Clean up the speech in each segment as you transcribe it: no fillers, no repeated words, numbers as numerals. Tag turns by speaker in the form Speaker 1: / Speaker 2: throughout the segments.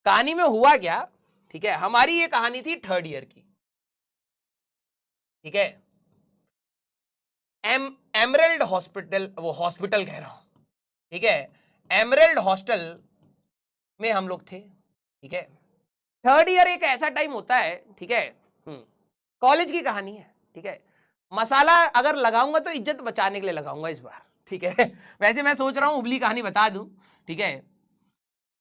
Speaker 1: कहानी में हुआ क्या, ठीक है, हमारी ये कहानी थी थर्ड ईयर की, ठीक है। एमरल्ड हॉस्पिटल, वो हॉस्पिटल कह रहा हूं, ठीक है, एमरल्ड हॉस्टल में हम लोग थे, ठीक है। थर्ड ईयर एक ऐसा टाइम होता है, ठीक है, कॉलेज की कहानी है, ठीक है। मसाला अगर लगाऊंगा तो इज्जत बचाने के लिए लगाऊंगा इस बार, ठीक है। वैसे मैं सोच रहा हूं उबली कहानी बता दूं, ठीक है।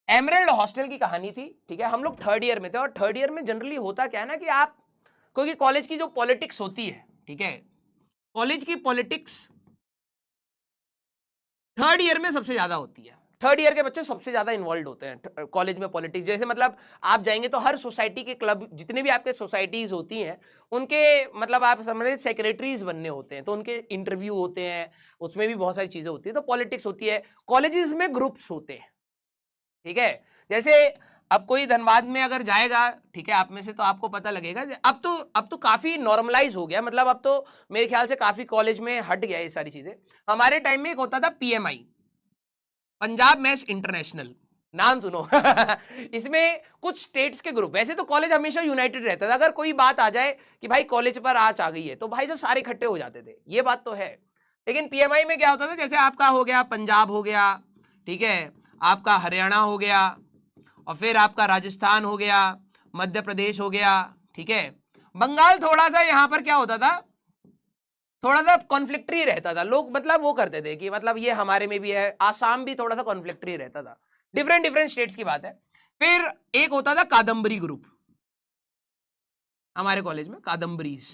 Speaker 1: एमरल्ड हॉस्टल की कहानी थी, ठीक है। हम लोग थर्ड ईयर में थे, और थर्ड ईयर में जनरली होता क्या है ना कि आप, क्योंकि कॉलेज की जो पॉलिटिक्स होती है, ठीक है, कॉलेज की पॉलिटिक्स थर्ड ईयर में सबसे ज्यादा होती है। थर्ड ईयर के बच्चे सबसे ज्यादा इन्वॉल्व होते हैं कॉलेज में पॉलिटिक्स। जैसे मतलब आप जाएंगे तो हर सोसाइटी के क्लब, जितने भी आपके सोसाइटीज होती हैं, उनके मतलब आप समझ सेक्रेटरीज बनने होते हैं, तो उनके इंटरव्यू होते हैं, उसमें भी बहुत सारी चीजें होती है, तो पॉलिटिक्स होती है। कॉलेजेस में ग्रुप्स होते हैं, ठीक है। जैसे अब कोई धनबाद में अगर जाएगा, ठीक है, आप में से तो आपको पता लगेगा, अब तो काफी नॉर्मलाइज हो गया, मतलब अब तो मेरे ख्याल से काफी कॉलेज में हट गया ये सारी चीजें। हमारे टाइम में एक होता था पीएमआई, पंजाब मैथ्स इंटरनेशनल, नाम सुनो। इसमें कुछ स्टेट्स के ग्रुप, वैसे तो कॉलेज हमेशा यूनाइटेड रहता था, अगर कोई बात आ जाए कि भाई कॉलेज पर आज आ गई है, तो भाई से सारे इकट्ठे हो जाते थे, ये बात तो है। लेकिन पीएमआई में क्या होता था, जैसे आपका हो गया पंजाब हो गया, ठीक है, आपका हरियाणा हो गया, और फिर आपका राजस्थान हो गया, मध्य प्रदेश हो गया, ठीक है, बंगाल थोड़ा सा यहां पर क्या होता था, थोड़ा सा कॉन्फ्लिक्टरी रहता था। लोग मतलब वो करते थे कि मतलब ये हमारे में भी है, आसाम भी थोड़ा सा कॉन्फ्लिक्टरी रहता था, डिफरेंट डिफरेंट स्टेट्स की बात है। फिर एक होता था कादम्बरी ग्रुप, हमारे कॉलेज में कादम्बरीज,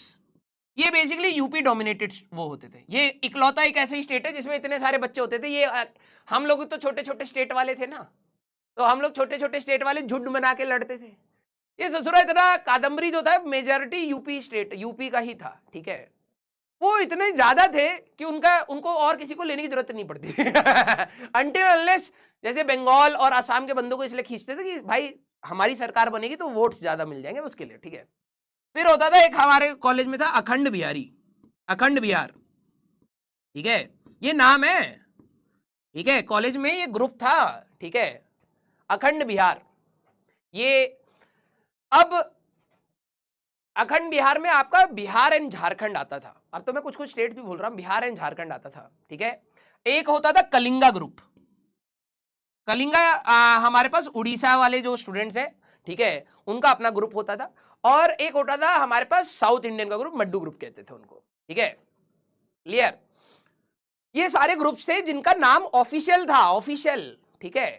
Speaker 1: ये बेसिकली यूपी डोमिनेटेड वो होते थे। ये इकलौता एक ऐसा स्टेट है जिसमें इतने सारे बच्चे होते थे। ये हम लोग तो छोटे छोटे स्टेट वाले थे ना, तो हम लोग छोटे छोटे स्टेट वाले झुंड बना के लड़ते थे। ये ससुरा इतना कादम्बरी जो था मेजॉरिटी यूपी स्टेट, यूपी का ही था, ठीक है। वो इतने ज्यादा थे कि उनको और किसी को लेने की जरूरत नहीं पड़ती थी। अनटिल अनलेस जैसे बंगाल और असम के बंदों को इसलिए खींचते थे कि भाई हमारी सरकार बनेगी तो वोट्स ज्यादा मिल जाएंगे उसके लिए, ठीक है। फिर होता था एक हमारे कॉलेज में था अखंड बिहारी, अखंड बिहार, ठीक है, ये नाम है, ठीक है, कॉलेज में ये ग्रुप था, ठीक है, अखंड बिहार। ये अब अखंड बिहार में आपका बिहार एंड झारखंड आता था। अब तो मैं कुछ कुछ स्टेट भी भूल रहा हूं, बिहार एंड झारखंड आता था, ठीक है। एक होता था कलिंगा ग्रुप, कलिंगा हमारे पास उड़ीसा वाले जो स्टूडेंट्स हैं, ठीक है, उनका अपना ग्रुप होता था। और एक होता था हमारे पास साउथ इंडियन का ग्रुप, मड्डू ग्रुप कहते थे उनको, ठीक है, क्लियर। ये सारे ग्रुप्स थे जिनका नाम ऑफिशियल था, ऑफिशियल, ठीक है,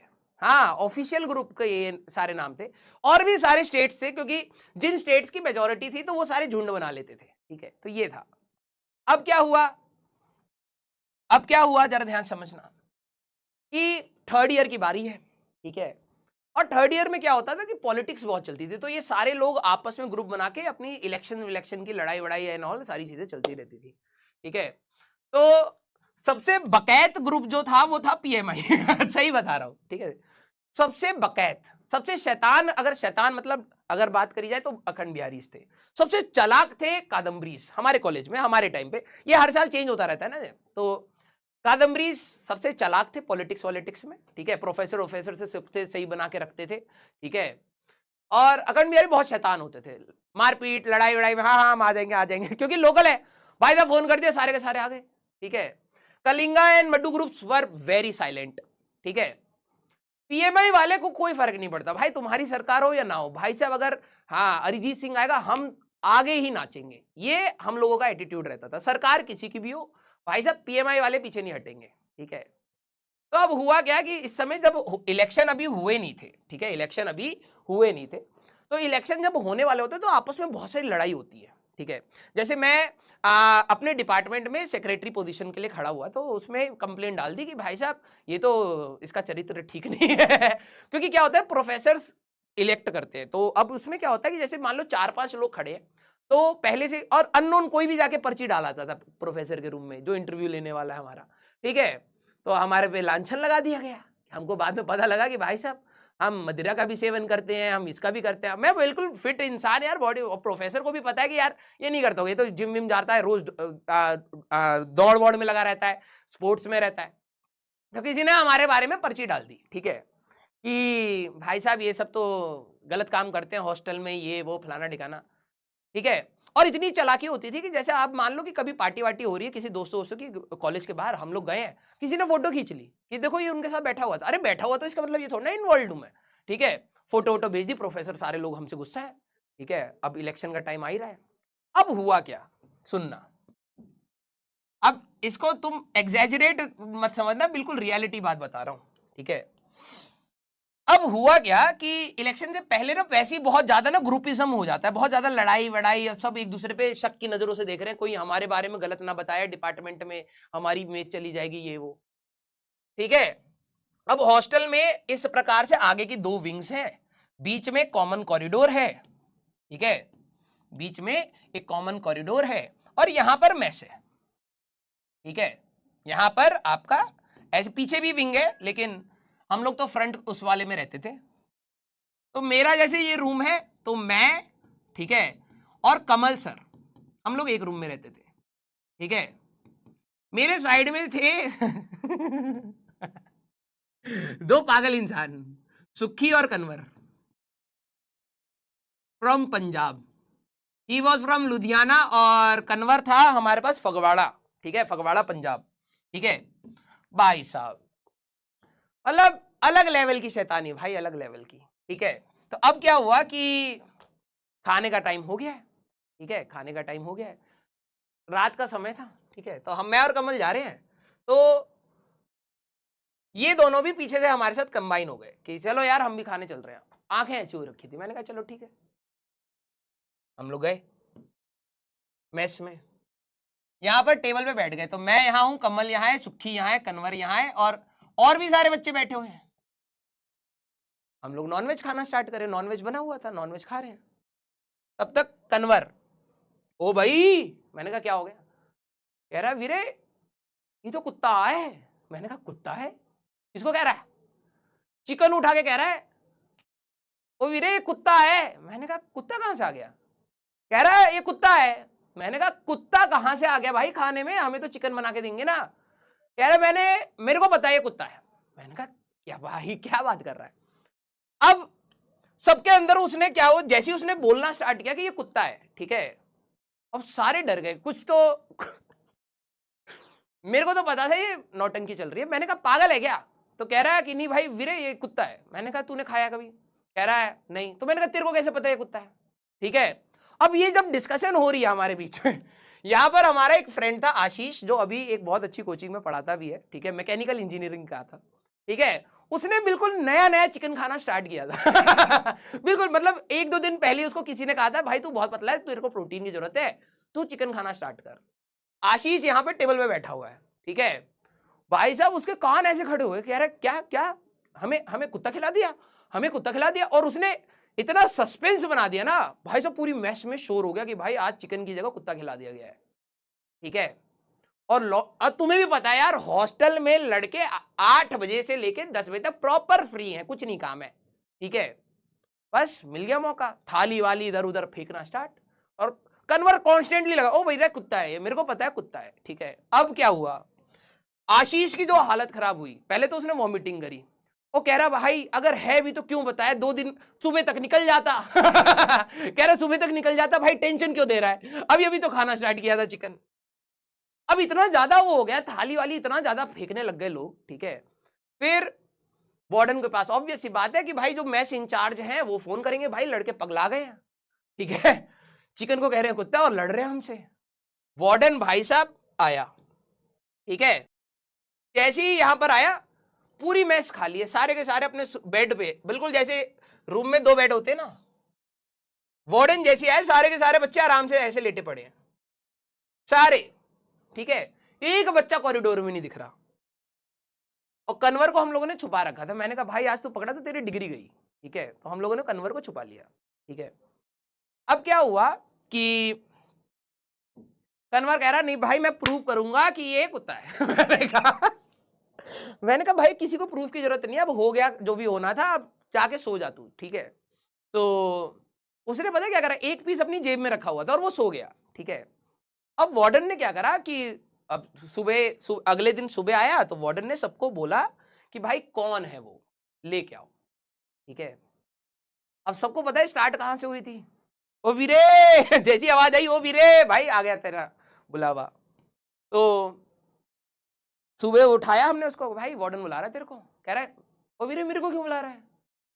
Speaker 1: हाँ, ऑफिशियल ग्रुप के ये सारे नाम थे। और भी सारे स्टेट्स थे, क्योंकि जिन स्टेट्स की मेजोरिटी थी तो वो सारे झुंड बना लेते थे, ठीक है, तो ये था। अब क्या हुआ, अब क्या हुआ जरा ध्यान समझना, कि थर्ड ईयर की बारी है, ठीक है, और थर्ड ईयर में क्या होता था कि पॉलिटिक्स बहुत चलती थी, तो ये सारे लोग आपस में ग्रुप बना के अपनी इलेक्शन की लड़ाई वड़ाई एंड ऑल सारी चीजें चलती रहती थी, ठीक है। तो सबसे बकैत ग्रुप जो था वो था पीएमआई। सही बता रहा हूं, ठीक है, सबसे बकैत, सबसे शैतान, अगर शैतान मतलब अगर बात करी जाए तो अखंड बिहारीज थे। सबसे चालाक थे कादम्बरीज हमारे कॉलेज में, हमारे टाइम पे। ये हर साल चेंज होता रहता है ना, तो कादम्बरीज सबसे चालाक थे पॉलिटिक्स वॉलिटिक्स में, ठीक है, प्रोफेसर वोफेसर से सबसे सही बना के रखते थे, ठीक है। और अखंड बिहारी बहुत शैतान होते थे, मारपीट लड़ाई वड़ाई में, हाँ हाँ हम आ जाएंगे आ जाएंगे, क्योंकि लोकल है भाई साहब, फोन कर दिया सारे के सारे आ गए, ठीक है। कलिंगा एंड मड्डू ग्रुप्स वर वेरी साइलेंट, ठीक है। पीएमआई वाले को कोई फर्क नहीं पड़ता, भाई तुम्हारी सरकार हो या ना हो, भाई साहब अगर हाँ अरिजीत सिंह आएगा हम आगे ही नाचेंगे, ये हम लोगों का एटीट्यूड रहता था। सरकार किसी की भी हो, भाई साहब पीएमआई वाले पीछे नहीं हटेंगे, ठीक है। तो अब हुआ क्या कि इस समय जब इलेक्शन अभी हुए नहीं थे, ठीक है, इलेक्शन अभी हुए नहीं थे, तो इलेक्शन जब होने वाले होते तो आपस में बहुत सारी लड़ाई होती है, ठीक है। जैसे मैं अपने डिपार्टमेंट में सेक्रेटरी पोजीशन के लिए खड़ा हुआ, तो उसमें कंप्लेंट डाल दी कि भाई साहब ये तो इसका चरित्र ठीक नहीं है। क्योंकि क्या होता है, प्रोफेसर इलेक्ट करते हैं, तो अब उसमें क्या होता है कि जैसे मान लो 4-5 लोग खड़े हैं, तो पहले से और अननोन कोई भी जाके पर्ची डालाता था प्रोफेसर के रूम में, जो इंटरव्यू लेने वाला है हमारा, ठीक है। तो हमारे पे लांछन लगा दिया गया। हमको बाद में पता लगा कि भाई साहब हम मदिरा का भी सेवन करते हैं, हम इसका भी करते हैं। मैं बिल्कुल फिट इंसान यार, बॉडी, और प्रोफेसर को भी पता है कि यार ये नहीं करता होगा, ये तो जिम विम जाता है रोज, दौड़ वौड़ में लगा रहता है, स्पोर्ट्स में रहता है। तो किसी ने हमारे बारे में पर्ची डाल दी, ठीक है। कि भाई साहब ये सब तो गलत काम करते हैं हॉस्टल में, ये वो फलाना ठिकाना, ठीक है। और इतनी चालाकी होती थी कि जैसे आप मान लो कि कभी पार्टी वार्टी हो रही है किसी दोस्तों दोस्तों की कॉलेज के बाहर, हम लोग गए हैं, किसी ने फोटो खींच ली कि देखो ये उनके साथ बैठा हुआ था। अरे बैठा हुआ तो इसका मतलब ये थोड़ा ना इन्वॉल्व हूं मैं, ठीक है। फोटो वोटो भेज दी, प्रोफेसर सारे लोग हमसे गुस्सा है, ठीक है। अब इलेक्शन का टाइम आ ही रहा है। अब हुआ क्या, सुनना। अब इसको तुम एग्जैजरेट मत समझना, बिल्कुल रियलिटी बात बता रहा हूं, ठीक है। अब हुआ क्या कि इलेक्शन से पहले ना वैसे ही बहुत ज्यादा ना ग्रुपिज्म हो जाता है, बहुत ज्यादा लड़ाई वड़ाई, और सब एक दूसरे पे शक की नजरों से देख रहे हैं, कोई हमारे बारे में गलत ना बताया डिपार्टमेंट में, हमारी इमेज चली जाएगी ये वो, ठीक है। अब हॉस्टल में इस प्रकार से आगे की दो विंग्स हैं, बीच में कॉमन कॉरिडोर है, ठीक है, बीच में एक कॉमन कॉरिडोर है, और यहां पर मेस है, ठीक है। यहां पर आपका ऐसे पीछे भी विंग है, लेकिन हम लोग तो फ्रंट उस वाले में रहते थे। तो मेरा जैसे ये रूम है, तो मैं, ठीक है, और कमल सर, हम लोग एक रूम में रहते थे, ठीक है। मेरे साइड में थे दो पागल इंसान, सुखी और Kanwar, from Punjab. He was from Ludhiana, और कन्वर था हमारे पास फगवाड़ा, ठीक है, फगवाड़ा पंजाब, ठीक है। भाई साहब मतलब अलग लेवल की शैतानी भाई, अलग लेवल की, ठीक है। तो अब क्या हुआ कि खाने का टाइम हो गया है, ठीक है, खाने का टाइम हो गया है, रात का समय था, ठीक है। तो हम, मैं और कमल जा रहे हैं, तो ये दोनों भी पीछे से हमारे साथ कंबाइन हो गए कि चलो यार हम भी खाने चल रहे हैं। आंखें ऐसी हो रखी थी, मैंने कहा चलो ठीक है। हम लोग गए मेस में, यहां पर टेबल पे बैठ गए, तो मैं यहां हूं, कमल यहां है, सुखी यहां है, कन्वर यहां है, और भी सारे बच्चे बैठे हुए हैं। हम लोग नॉनवेज खाना स्टार्ट करें, नॉनवेज बना हुआ था, नॉनवेज खा रहे हैं। तब तक कन्वर, ओ भाई, मैंने कहा क्या हो गया, कह रहा है वीरे ये तो कुत्ता है। मैंने कहा कुत्ता है, किसको कह रहा है, चिकन उठा के कह रहा है, ओ वीरे ये कुत्ता है। मैंने कहा कुत्ता कहां से आ गया, कह रहा है ये कुत्ता है। मैंने कहा कुत्ता कहां से आ गया भाई खाने में, हमें तो चिकन बना के देंगे ना। कह रहा मेरे को पता है ये कुत्ता है। मैंने कहा क्या भाई क्या बात कर रहा है। अब सबके अंदर उसने क्या हो, जैसे उसने बोलना स्टार्ट किया कि ये कुत्ता है, ठीक है, अब सारे डर गए कुछ तो मेरे को तो पता था ये नौटंकी चल रही है। मैंने कहा पागल है क्या, तो कह रहा है कि नहीं भाई वीरे ये कुत्ता है। मैंने कहा तूने खाया कभी, कह रहा है नहीं। तो मैंने कहा तेरे को कैसे पता है ये कुत्ता है, ठीक है। अब ये जब डिस्कशन हो रही है हमारे बीच में यहां पर हमारा एक फ्रेंड था आशीष, जो अभी एक बहुत अच्छी कोचिंग में पढ़ाता भी है, ठीक है, मैकेनिकल इंजीनियरिंग का था, ठीक है। उसने बिल्कुल नया नया चिकन खाना स्टार्ट किया था बिल्कुल, मतलब एक दो दिन पहले उसको किसी ने कहा था भाई तू बहुत पतला है, तेरे को प्रोटीन की जरूरत है, तू चिकन खाना स्टार्ट कर। आशीष यहाँ पे टेबल पे बैठा हुआ है, ठीक है। भाई साहब उसके कान ऐसे खड़े हुए, कह रहे क्या क्या, हमें हमें कुत्ता खिला दिया, हमें कुत्ता खिला दिया। और उसने इतना सस्पेंस बना दिया ना भाई साहब, पूरी मैस में शोर हो गया कि भाई आज चिकन की जगह कुत्ता खिला दिया गया है, ठीक है। और अब तुम्हें भी पता है यार, हॉस्टल में लड़के 8 बजे से लेके 10 बजे तक प्रॉपर फ्री हैं, कुछ नहीं काम है, ठीक है। बस मिल गया मौका, थाली वाली इधर उधर फेंकना स्टार्ट, और कन्वर कॉन्स्टेंटली लगा, ओ भैया कुत्ता है ये, मेरे को पता है कुत्ता है, ठीक है। अब क्या हुआ, आशीष की जो हालत खराब हुई, पहले तो उसने वॉमिटिंग करी, वो कह रहा भाई अगर है भी तो क्यों बताया, 2 दिन सुबह तक निकल जाता कह रहा सुबह तक निकल जाता भाई, टेंशन क्यों दे रहा है, अभी अभी तो खाना स्टार्ट किया था चिकन। अब इतना ज्यादा वो हो गया, थाली वाली इतना ज्यादा फेंकने लग गए लोग, ठीक है। फिर वार्डन के पास ऑब्वियस सी बात है कि भाई जो मैस इंचार्ज हैं वो फोन करेंगे, भाई लड़के पगला गए हैं, ठीक है, चिकन को कह रहे हैं कुत्ता और लड़ रहे हैं हमसे। वार्डन भाई साहब आया, ठीक है, जैसे ही यहां पर आया पूरी मैस खाली है, सारे के सारे अपने बेड पे, बिल्कुल जैसे रूम में 2 बेड होते हैं ना, वार्डन जैसे आए सारे के सारे बच्चे आराम से ऐसे लेटे पड़े हैं सारे, ठीक है। एक बच्चा कॉरिडोर में नहीं दिख रहा, और कन्वर को हम लोगों ने छुपा रखा था। मैंने कहा भाई आज तू पकड़ा तो तेरी डिग्री गई, ठीक है। तो हम लोगों ने कन्वर को छुपा लिया, ठीक है। अब क्या हुआ कि कन्वर कह रहा नहीं भाई मैं प्रूव करूंगा कि ये कुत्ता है मैंने कहा भाई किसी को प्रूफ की जरूरत नहीं है, अब हो गया जो भी होना था, अब जाके सो जा तू, ठीक है। तो उसने पता क्या करा, एक पीस अपनी जेब में रखा हुआ था और वो सो गया, ठीक है। अब वार्डन ने क्या करा कि अब अगले दिन सुबह आया तो वार्डन ने सबको बोला कि भाई कौन है वो, लेके आओ। ठीक है। अब सबको पता है स्टार्ट कहां से हुई थी। ओ वीरे जैसी आवाज आई, ओ वीरे भाई आ गया तेरा बुलावा। तो सुबह उठाया हमने उसको, भाई वार्डन बुला रहा है तेरे को। कह रहा है ओ वीरे मेरे को क्यों बुला रहा है।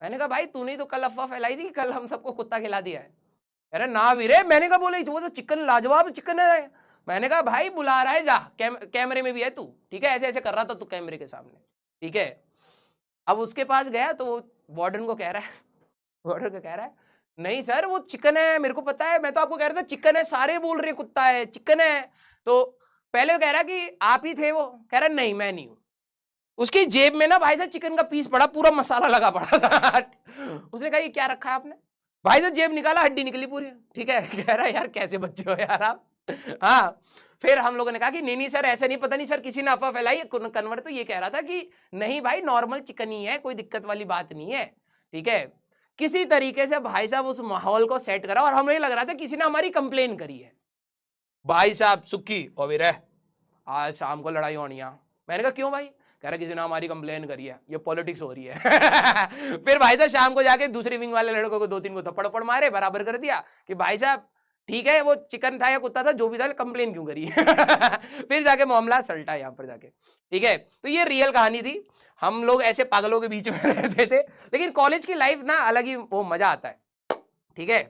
Speaker 1: मैंने कहा भाई तूने तो कल अफवाह फैलाई थी कि कल हम सबको कुत्ता खिला दिया है। कह रहा ना वीरे, मैंने कहा बोले वो तो चिकन लाजवाब चिकन है। मैंने कहा भाई बुला रहा है, जा कैमरे में भी है तू, ठीक है, ऐसे ऐसे कर रहा था तू कैमरे के सामने, ठीक है। अब उसके पास गया तो वार्डन को कह रहा है वार्डन को कह रहा है नहीं सर वो चिकन है, मेरे को पता है, मैं तो आपको कह रहा था चिकन है, सारे बोल रहे कुत्ता है, चिकन है। तो पहले कह रहा कि आप ही थे वो, कह रहा नहीं मैं नहीं हूं। उसकी जेब में ना भाई साहब चिकन का पीस पड़ा, पूरा मसाला लगा पड़ा था उसने कहा ये क्या रखा है आपने। भाई साहब जेब निकाला, हड्डी निकली पूरी, ठीक है। कह रहा यार कैसे बच्चे हो यार आप। हाँ, फिर हम लोगों ने कहा कि नहीं नहीं सर ऐसा नहीं, पता नहीं सर किसी ने अफवाह फैलाई है। कन्वर्ट तो ये कह रहा था कि नहीं भाई नॉर्मल चिकन ही है, कोई दिक्कत वाली बात नहीं है, ठीक है। किसी तरीके से भाई साहब उस माहौल को सेट करा, और हमें लग रहा था किसी ने हमारी कंप्लेन करी है। भाई साहब सुक्की और वीरे आज शाम को लड़ाई होनी है। मैंने कहा क्यों भाई। कह रहा किसी ने हमारी कंप्लेन करी है, ये पॉलिटिक्स हो रही है फिर भाई साहब शाम को जाके दूसरी विंग वाले लड़कों को 2-3 को थप्पड़ मारे, बराबर कर दिया कि भाई साहब ठीक है वो चिकन था या कुत्ता था जो भी था, कंप्लेन क्यों करी फिर जाके मामला सल्टा यहाँ पर जाके, ठीक है। तो ये रियल कहानी थी। हम लोग ऐसे पागलों के बीच में रहते थे, लेकिन कॉलेज की लाइफ ना अलग ही वो मजा आता है, ठीक है।